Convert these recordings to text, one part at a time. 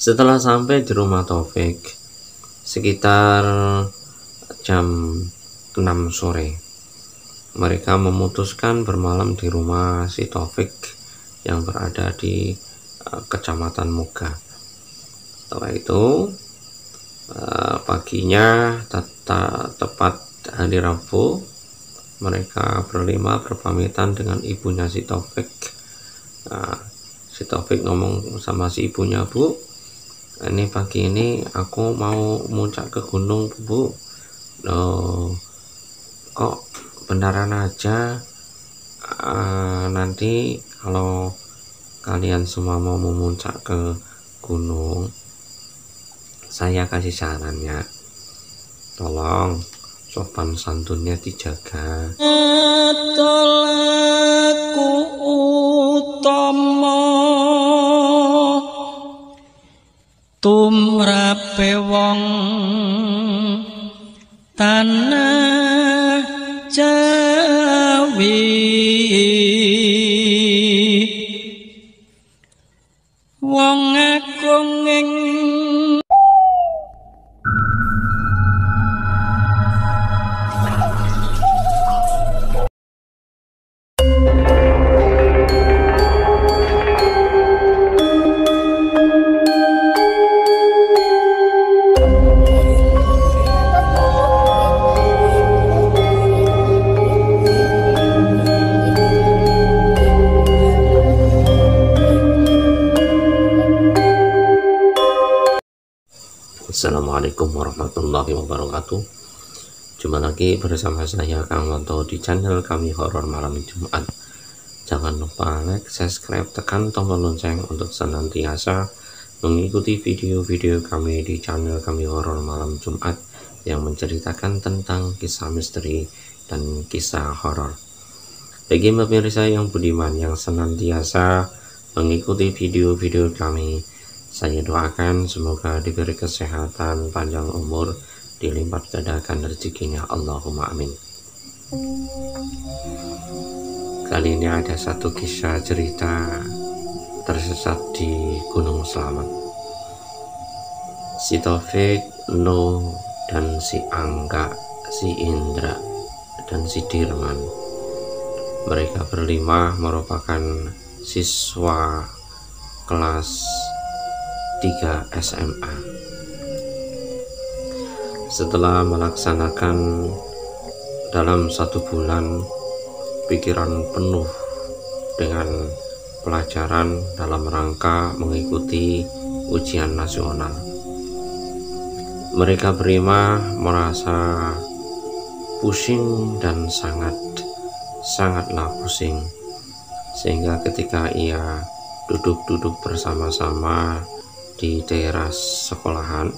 Setelah sampai di rumah Taufik sekitar jam 6 sore, mereka memutuskan bermalam di rumah si Taufik yang berada di Kecamatan Muga. Setelah itu paginya tepat hari Rabu, mereka berlima berpamitan dengan ibunya si Taufik. Si Taufik ngomong sama si ibunya, "Bu, ini pagi ini aku mau muncak ke gunung, Bu. Kok beneran aja? Nanti kalau kalian semua mau memuncak ke gunung, saya kasih sarannya, tolong sopan santunnya dijaga." Tolaku utama tumrape wong tanah Jawi, wong agung ing Assalamualaikum warahmatullahi wabarakatuh. Jumpa lagi bersama saya Kang Wonto di channel kami Horor Malam Jumat. Jangan lupa like, subscribe, tekan tombol lonceng untuk senantiasa mengikuti video-video kami di channel kami Horor Malam Jumat yang menceritakan tentang kisah misteri dan kisah horor. Bagi pemirsa yang budiman yang senantiasa mengikuti video-video kami, saya doakan semoga diberi kesehatan, panjang umur, dilipat gandakan rezekinya, Allahumma amin. Kali ini ada satu kisah cerita tersesat di Gunung Slamet. Si Taufik, No, dan si Angga, si Indra, dan si Dirman. Mereka berlima merupakan siswa kelas 3 SMA. Setelah melaksanakan dalam 1 bulan pikiran penuh dengan pelajaran dalam rangka mengikuti ujian nasional, mereka berlima merasa pusing dan sangatlah pusing, sehingga ketika ia duduk bersama-sama di teras sekolahan,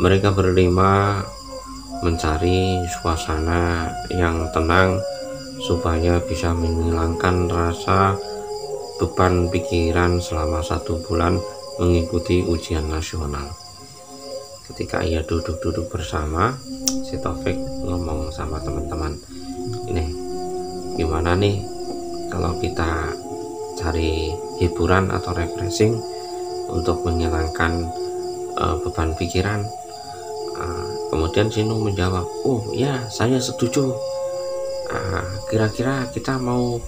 mereka berlima mencari suasana yang tenang supaya bisa menghilangkan rasa beban pikiran selama 1 bulan mengikuti ujian nasional. Ketika ia duduk bersama, si Taufik ngomong sama teman-teman, "Ini gimana nih kalau kita cari hiburan atau refreshing untuk menghilangkan beban pikiran?" Kemudian Sinu menjawab, "Oh ya, saya setuju. Kira-kira kita mau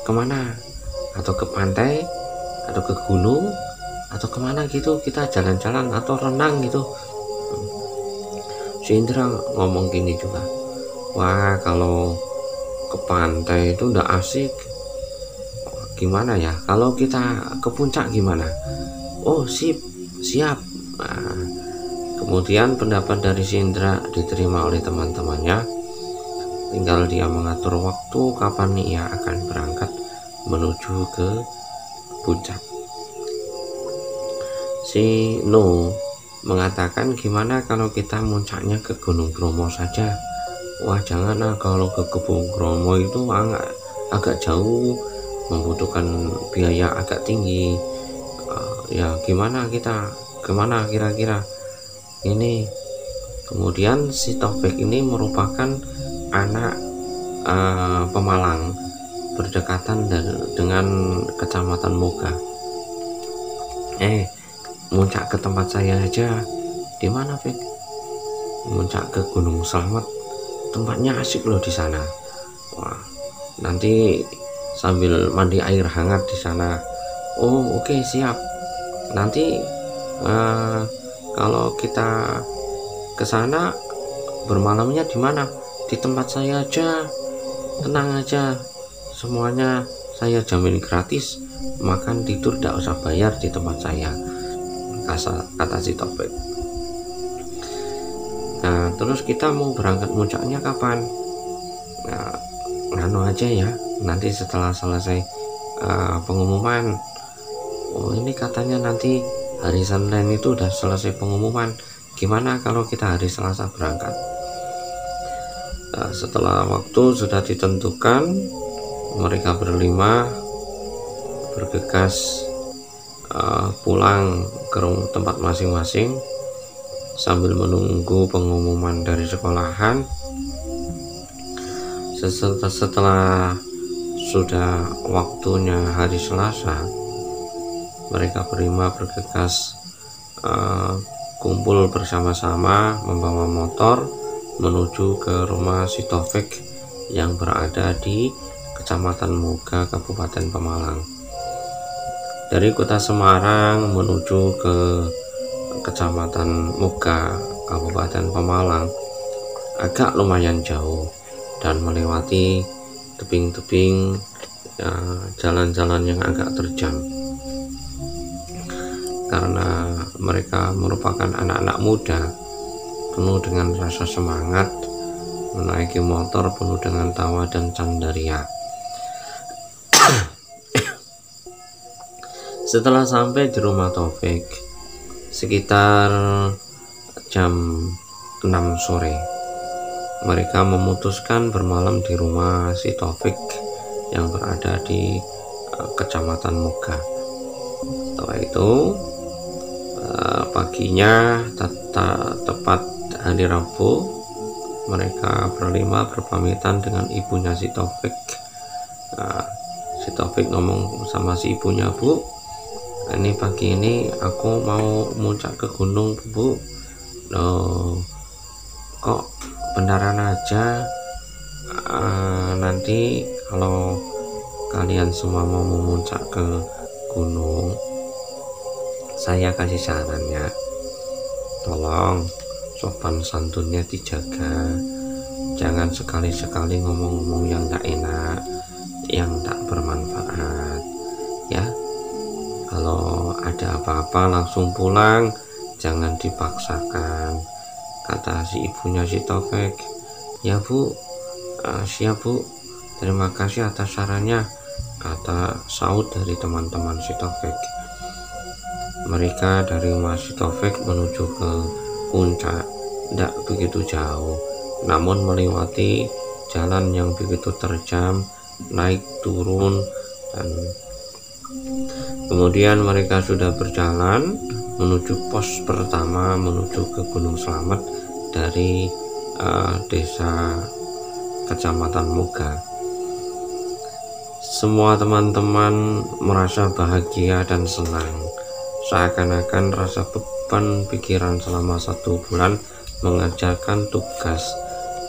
kemana? Atau ke pantai, atau ke gunung, atau kemana gitu? Kita jalan-jalan atau renang gitu?" Si Indra ngomong gini juga, "Wah, kalau ke pantai itu udah asik. Gimana ya kalau kita ke puncak gimana?" "Oh, siap." Kemudian pendapat dari si Indra diterima oleh teman-temannya. Tinggal dia mengatur waktu kapan ia akan berangkat menuju ke puncak. Si No mengatakan, "Gimana kalau kita muncaknya ke Gunung Bromo saja?" "Wah, jangan kalau ke Gunung Bromo itu agak jauh, membutuhkan biaya agak tinggi. Ya gimana kita kemana kira-kira ini?" Kemudian si Taufik ini merupakan anak Pemalang, berdekatan dengan Kecamatan Muga. Muncak ke tempat saya aja. Di mana, Fik? Muncak ke Gunung Slamet, tempatnya asik loh di sana. Wah, nanti sambil mandi air hangat di sana. Oh, oke, siap. Nanti kalau kita ke sana bermalamnya di mana? Di tempat saya aja. Tenang aja, semuanya saya jamin gratis. Makan tidur tidak usah bayar di tempat saya, kata si Taufik. Nah, terus kita mau berangkat muncaknya kapan? Nah, nganu aja ya, nanti setelah selesai pengumuman. Oh, ini katanya nanti hari Senin itu udah selesai pengumuman. Gimana kalau kita hari Selasa berangkat? Nah, setelah waktu sudah ditentukan, mereka berlima bergegas pulang ke tempat masing-masing sambil menunggu pengumuman dari sekolahan. Setelah sudah waktunya hari Selasa, mereka berlima bergegas kumpul bersama-sama membawa motor menuju ke rumah si Taufik yang berada di Kecamatan Muga, Kabupaten Pemalang. Dari kota Semarang menuju ke Kecamatan Muga, Kabupaten Pemalang agak lumayan jauh dan melewati tebing-tebing, jalan-jalan yang agak terjal. Karena mereka merupakan anak-anak muda penuh dengan rasa semangat, menaiki motor penuh dengan tawa dan candaria. Setelah sampai di rumah Taufik sekitar jam 6 sore, mereka memutuskan bermalam di rumah si Taufik yang berada di Kecamatan Muga. Setelah itu paginya tepat hari Rabu, mereka berlima berpamitan dengan ibunya si Taufik. Si Taufik ngomong sama si ibunya, "Bu, ini pagi ini aku mau muncak ke gunung, Bu. Loh, kok beneran aja? Nanti kalau kalian semua mau memuncak ke gunung, saya kasih saran ya, tolong sopan santunnya dijaga, jangan sekali-sekali ngomong-ngomong yang gak enak, yang tak bermanfaat ya. Kalau ada apa-apa langsung pulang, jangan dipaksakan," kata si ibunya si Taufik. "Ya Bu, siap Bu, terima kasih atas sarannya," kata saud dari teman-teman si Taufik. Mereka dari rumah si Taufik menuju ke puncak tidak begitu jauh, namun melewati jalan yang begitu terjal, naik turun, dan kemudian mereka sudah berjalan menuju pos pertama menuju ke Gunung Slamet dari desa Kecamatan Muga. Semua teman-teman merasa bahagia dan senang, seakan-akan rasa beban pikiran selama 1 bulan mengerjakan tugas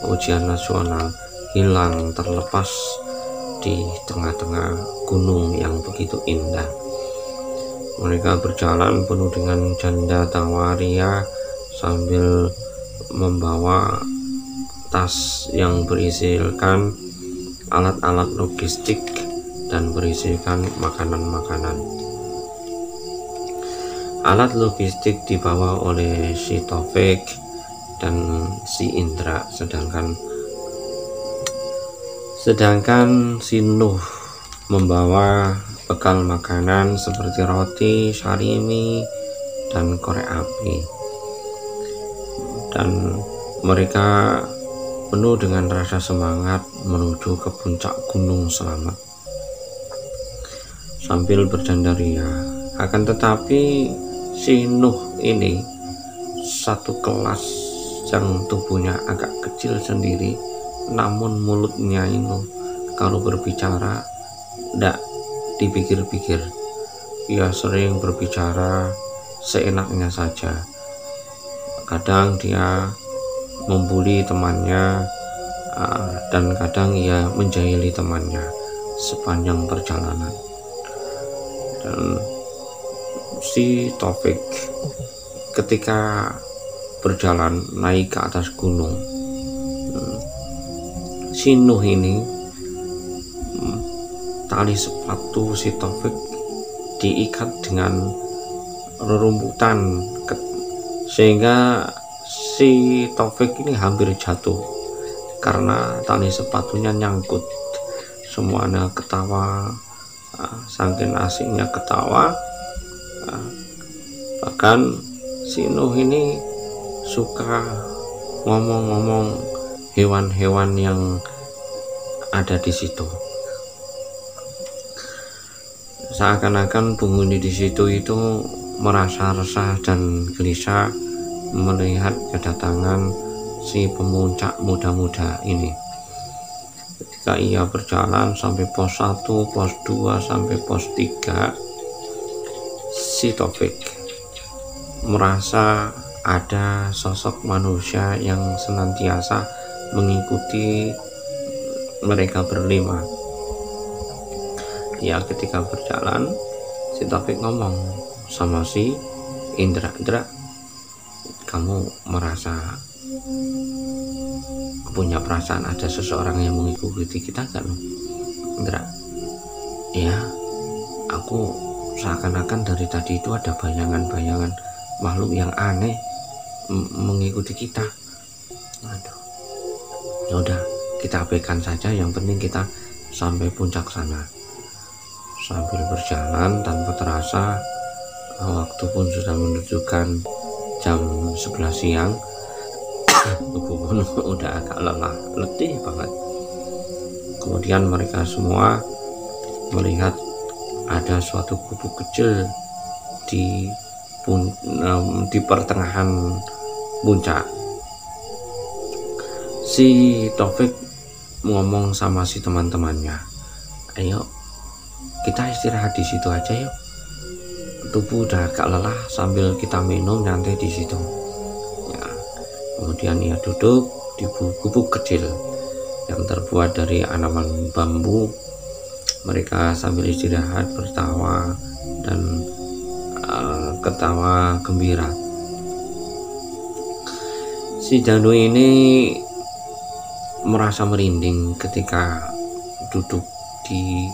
ujian nasional hilang terlepas di tengah-tengah gunung yang begitu indah. Mereka berjalan penuh dengan canda tawa ria sambil membawa tas yang berisikan alat-alat logistik dan berisikan makanan-makanan. Alat logistik dibawa oleh si Taufik dan si Indra, sedangkan si Nuh membawa bekal makanan seperti roti, sarimi, dan korek api. Dan mereka penuh dengan rasa semangat menuju ke puncak Gunung Slamet sambil bercandaria. Akan tetapi si Nuh ini satu kelas yang tubuhnya agak kecil sendiri, namun mulutnya itu kalau berbicara tidak dipikir-pikir, ia sering berbicara seenaknya saja. Kadang dia membuli temannya, dan kadang ia menjahili temannya sepanjang perjalanan. Dan si Taufik ketika berjalan naik ke atas gunung, si Nuh ini tali sepatu si Taufik diikat dengan rerumputan sehingga si Taufik ini hampir jatuh karena tali sepatunya nyangkut. Semuanya ketawa, saking asiknya ketawa. Bahkan si Nuh ini suka ngomong-ngomong hewan-hewan yang ada di situ. Seakan-akan penghuni di situ itu merasa resah dan gelisah melihat kedatangan si pemuncak muda-muda ini. Ketika ia berjalan sampai pos 1, pos 2 sampai pos 3, si Taufik merasa ada sosok manusia yang senantiasa mengikuti mereka berlima. Ya, ketika berjalan si Taufik ngomong sama si Indra, kamu merasa punya perasaan ada seseorang yang mengikuti kita kan, Indra? Ya, aku seakan-akan dari tadi itu ada bayangan-bayangan makhluk yang aneh mengikuti kita. Aduh, yaudah kita abaikan saja, yang penting kita sampai puncak sana. Sambil berjalan tanpa terasa, waktu pun sudah menunjukkan jam 11 siang. Tubuh pun udah agak lelah, letih banget. Kemudian mereka semua melihat ada suatu gubuk kecil di pertengahan puncak. Si Taufik ngomong sama si teman-temannya, ayo kita istirahat di situ aja yuk. Tubuh udah agak lelah, sambil kita minum nyantai di situ. Ya, kemudian ia duduk di gubuk kecil yang terbuat dari anyaman bambu. Mereka sambil istirahat bertawa dan ketawa gembira. Si Danu ini merasa merinding ketika duduk di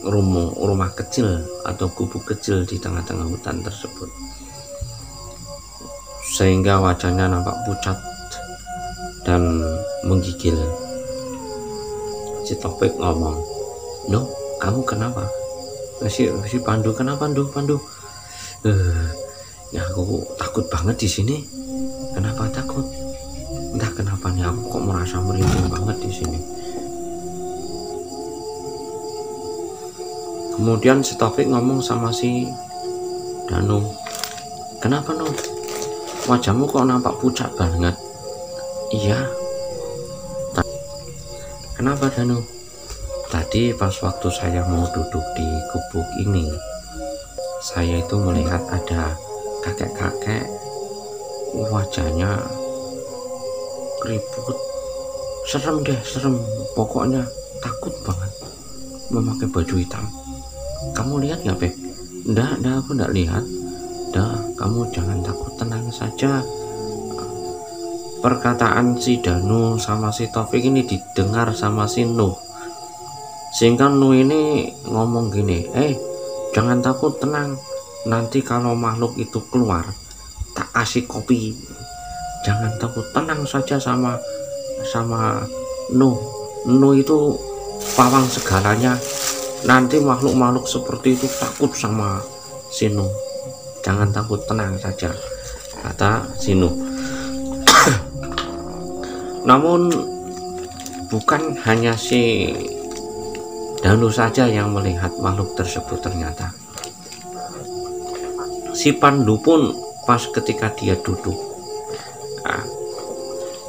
rumah kecil atau gubuk kecil di tengah-tengah hutan tersebut, sehingga wajahnya nampak pucat dan menggigil. Si Taufik ngomong, "No, kamu kenapa?" Si Pandu, "Kenapa Pandu?" Ya aku takut banget di sini." "Kenapa takut?" "Entah kenapa nih, aku kok merasa merinding banget di sini." Kemudian si Taufik ngomong sama si Danu, "Kenapa No? Wajahmu kok nampak pucat banget?" "Iya." "Kenapa Danu?" "Tadi pas waktu saya mau duduk di gubuk ini, saya itu melihat ada kakek-kakek, wajahnya keriput, serem deh, serem. Pokoknya takut banget, memakai baju hitam. Kamu lihat nggak, Beb?" Enggak, aku enggak lihat." "Dah, kamu jangan takut, tenang saja." Perkataan si Danu sama si Taufik ini didengar sama si Nuh, sehingga Nuh ini ngomong gini, "Jangan takut, tenang. Nanti kalau makhluk itu keluar, tak kasih kopi. Jangan takut, tenang saja sama Nuh. Nuh itu pawang segalanya. Nanti makhluk-makhluk seperti itu takut sama si Nuh. Jangan takut, tenang saja," kata si Nuh. Namun bukan hanya si Danu saja yang melihat makhluk tersebut. Ternyata si Pandu pun pas ketika dia duduk,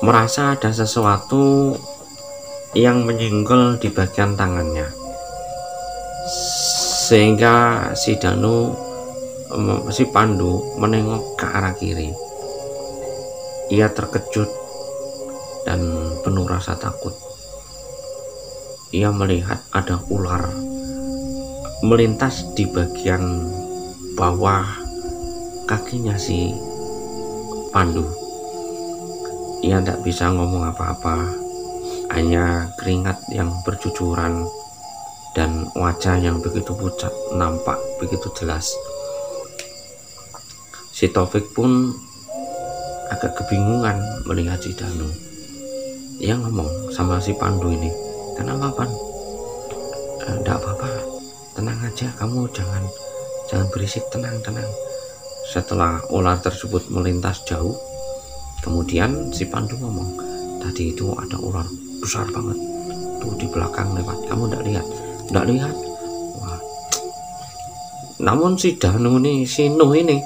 merasa ada sesuatu yang menyenggol di bagian tangannya. sehingga si Pandu menengok ke arah kiri. Ia terkejut dan penuh rasa takut. Ia melihat ada ular melintas di bagian bawah kakinya si Pandu. Ia tidak bisa ngomong apa-apa, hanya keringat yang bercucuran dan wajah yang begitu pucat nampak begitu jelas. Si Taufik pun agak kebingungan melihat si Danu. Ia ngomong sama si Pandu ini, "Kenapa, Pan?" "Enggak apa-apa, tenang aja, kamu jangan berisik, tenang." Setelah ular tersebut melintas jauh, kemudian si Pandu ngomong, "Tadi itu ada ular besar banget tuh di belakang lewat, kamu enggak lihat?" "Enggak lihat." Wah. Namun si Danu ini, si Nuh ini,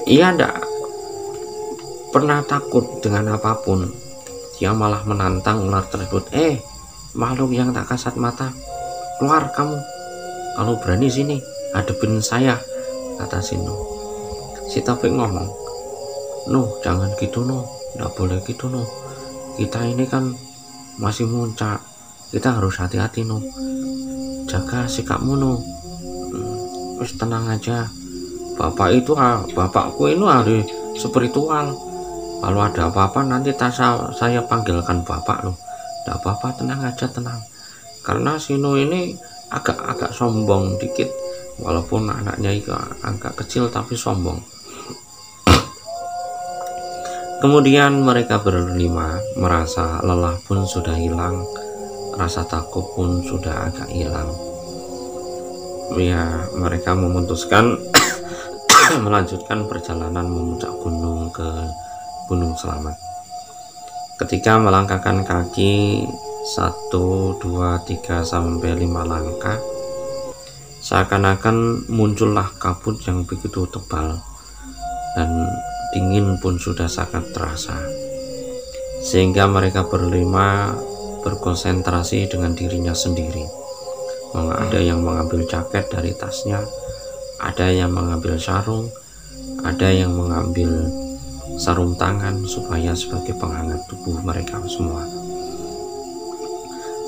ia enggak pernah takut dengan apapun. Dia malah menantang ular tersebut. Makhluk yang tak kasat mata, keluar kamu, kalau berani sini hadepin saya," kata si Nuh. Si Taufik ngomong, "Nuh, jangan gitu Nuh, nggak boleh gitu Nuh, kita ini kan masih muncak, kita harus hati-hati Nuh, jaga sikapmu Nuh. Wis tenang aja, bapakku ini hari spiritual, kalau ada apa-apa nanti saya panggilkan bapak loh. Nggak apa-apa, tenang aja, tenang." Karena si Nuh ini agak sombong dikit, walaupun anaknya itu agak kecil tapi sombong. Kemudian mereka berlima merasa lelah pun sudah hilang, rasa takut pun sudah agak hilang. Ya, mereka memutuskan melanjutkan perjalanan memuncak gunung ke Gunung Selamat. Ketika melangkahkan kaki 1, 2, 3 sampai 5 langkah, seakan-akan muncullah kabut yang begitu tebal dan dingin pun sudah sangat terasa, sehingga mereka berlima berkonsentrasi dengan dirinya sendiri. Ada yang mengambil jaket dari tasnya, ada yang mengambil sarung, ada yang mengambil sarung tangan supaya sebagai penghangat tubuh mereka semua.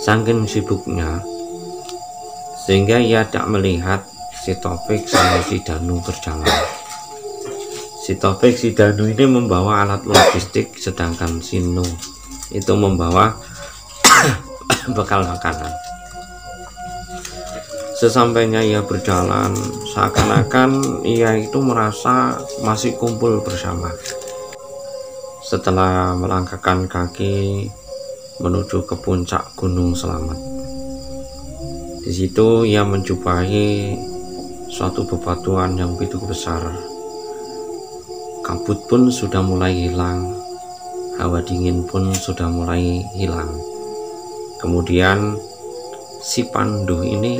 Saking sibuknya sehingga ia tak melihat si Taufik sama si Danu berjalan. Si Taufik, si Danu ini membawa alat logistik, sedangkan si Nuh itu membawa bekal makanan. Sesampainya ia berjalan, seakan-akan ia itu merasa masih kumpul bersama. Setelah melangkahkan kaki menuju ke puncak Gunung Selamat, di situ ia menjumpai suatu bebatuan yang begitu besar. Kabut pun sudah mulai hilang, hawa dingin pun sudah mulai hilang. Kemudian si Pandu ini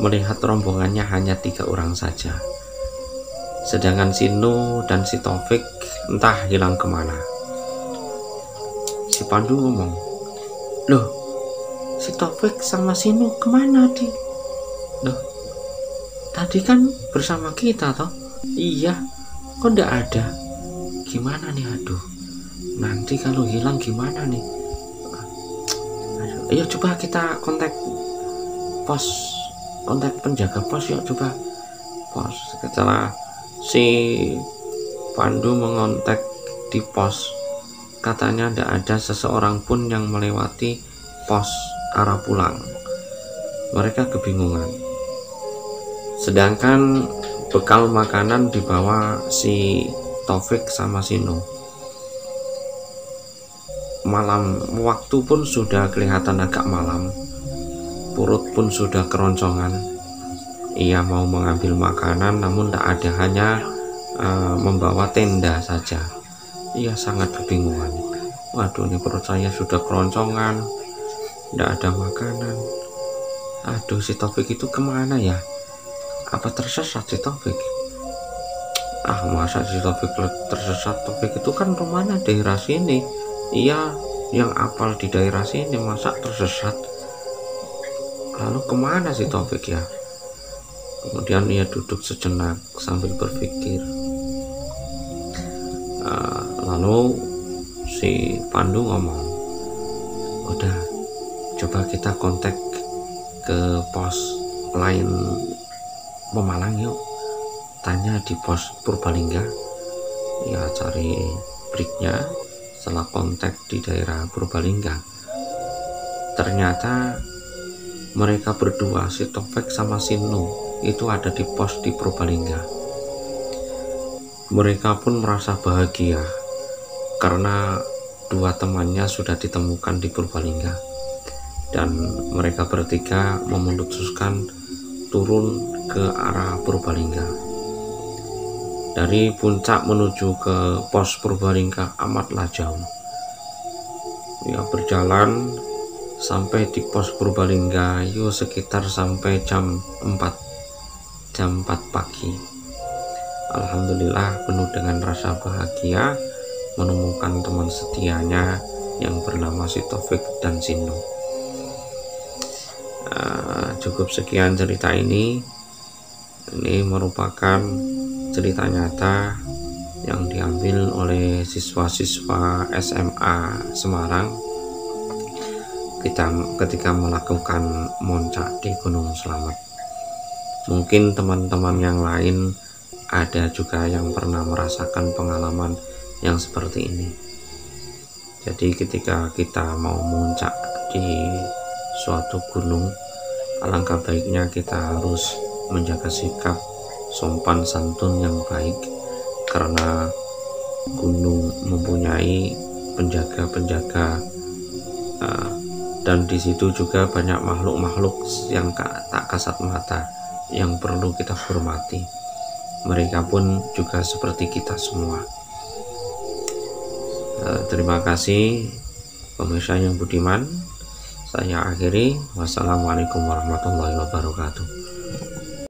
melihat rombongannya hanya 3 orang saja, sedangkan si Nuh dan si Taufik entah hilang kemana. Si Pandu ngomong, "Loh, si Taufik sama si Nuh kemana di? Loh, tadi kan bersama kita toh?" "Iya, kok ndak ada? Gimana nih? Aduh, nanti kalau hilang gimana nih? Ayo coba kita kontak penjaga pos, yuk coba pos." Setelah si Pandu mengontak di pos, katanya tidak ada seseorang pun yang melewati pos arah pulang. Mereka kebingungan, sedangkan bekal makanan dibawa si Taufik sama si Nuh. Malam, waktu pun sudah kelihatan agak malam, perut pun sudah keroncongan. Ia mau mengambil makanan namun tak ada, hanya membawa tenda saja. Ia sangat kebingungan. Waduh, ini perut saya sudah keroncongan, tidak ada makanan. Aduh, si Taufik itu kemana ya? Apa tersesat si Taufik? Masa si Taufik tersesat? Taufik itu kan rumahnya daerah sini, ia yang apal di daerah sini, masa tersesat? Lalu kemana si Taufik ya? Kemudian ia duduk sejenak sambil berpikir. Lalu si Pandu ngomong, udah, coba kita kontak ke pos lain Pemalang yuk, tanya di pos Purbalingga. Ya cari breaknya. Setelah kontak di daerah Purbalingga, ternyata mereka berdua, si Taufik sama si Nuh, itu ada di pos di Purbalingga. Mereka pun merasa bahagia karena dua temannya sudah ditemukan di Purbalingga, dan mereka bertiga memutuskan turun ke arah Purbalingga. Dari puncak menuju ke pos Purbalingga amatlah jauh. Ya, berjalan sampai di pos Purbalingga sekitar sampai jam 4 pagi. Alhamdulillah, penuh dengan rasa bahagia menemukan teman setianya yang bernama si Taufik dan si Nuh. Cukup sekian cerita ini. Ini merupakan cerita nyata yang diambil oleh siswa-siswa SMA Semarang ketika melakukan muncak di Gunung Slamet. Mungkin teman-teman yang lain ada juga yang pernah merasakan pengalaman yang seperti ini. Jadi ketika kita mau muncak di suatu gunung, alangkah baiknya kita harus menjaga sikap sopan santun yang baik, karena gunung mempunyai penjaga-penjaga, dan di situ juga banyak makhluk-makhluk yang tak kasat mata yang perlu kita hormati. Mereka pun juga seperti kita semua. Terima kasih pemirsa yang budiman. Saya akhiri. Wassalamualaikum warahmatullahi wabarakatuh.